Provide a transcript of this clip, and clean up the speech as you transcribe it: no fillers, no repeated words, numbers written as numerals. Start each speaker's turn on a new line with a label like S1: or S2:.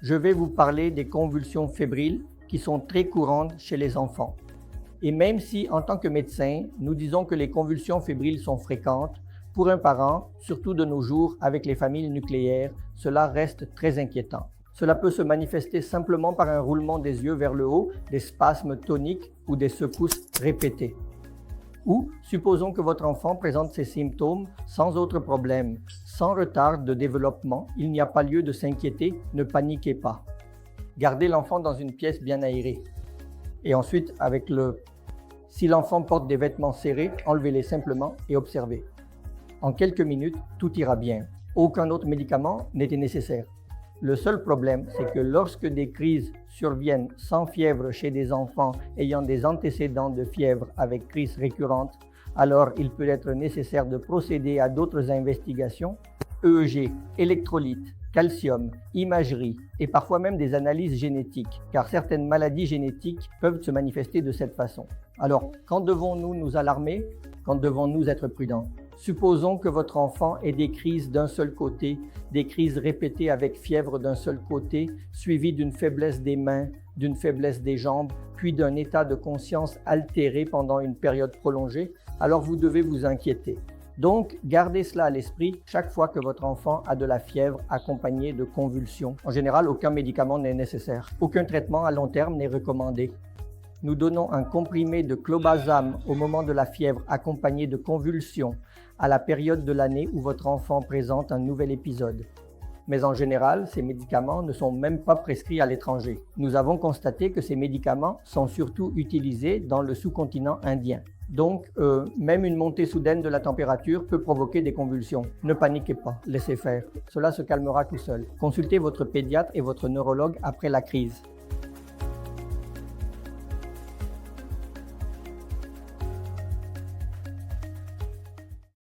S1: je vais vous parler des convulsions fébriles qui sont très courantes chez les enfants. Et même si, en tant que médecin, nous disons que les convulsions fébriles sont fréquentes, pour un parent, surtout de nos jours avec les familles nucléaires, cela reste très inquiétant. Cela peut se manifester simplement par un roulement des yeux vers le haut, des spasmes toniques ou des secousses répétées. Ou, supposons que votre enfant présente ces symptômes sans autre problème, sans retard de développement, il n'y a pas lieu de s'inquiéter, ne paniquez pas. Gardez l'enfant dans une pièce bien aérée. Et ensuite, si l'enfant porte des vêtements serrés, enlevez-les simplement et observez. En quelques minutes, tout ira bien. Aucun autre médicament n'était nécessaire. Le seul problème, c'est que lorsque des crises surviennent sans fièvre chez des enfants ayant des antécédents de fièvre avec crises récurrentes, alors il peut être nécessaire de procéder à d'autres investigations, EEG, électrolytes, calcium, imagerie et parfois même des analyses génétiques, car certaines maladies génétiques peuvent se manifester de cette façon. Alors, quand devons-nous nous alarmer? Quand devons-nous être prudents? Supposons que votre enfant ait des crises d'un seul côté, des crises répétées avec fièvre d'un seul côté, suivies d'une faiblesse des mains, d'une faiblesse des jambes, puis d'un état de conscience altéré pendant une période prolongée, alors vous devez vous inquiéter. Donc, gardez cela à l'esprit chaque fois que votre enfant a de la fièvre accompagnée de convulsions. En général, aucun médicament n'est nécessaire. Aucun traitement à long terme n'est recommandé. Nous donnons un comprimé de clobazam au moment de la fièvre accompagné de convulsions à la période de l'année où votre enfant présente un nouvel épisode. Mais en général, ces médicaments ne sont même pas prescrits à l'étranger. Nous avons constaté que ces médicaments sont surtout utilisés dans le sous-continent indien. Donc, même une montée soudaine de la température peut provoquer des convulsions. Ne paniquez pas, laissez faire. Cela se calmera tout seul. Consultez votre pédiatre et votre neurologue après la crise.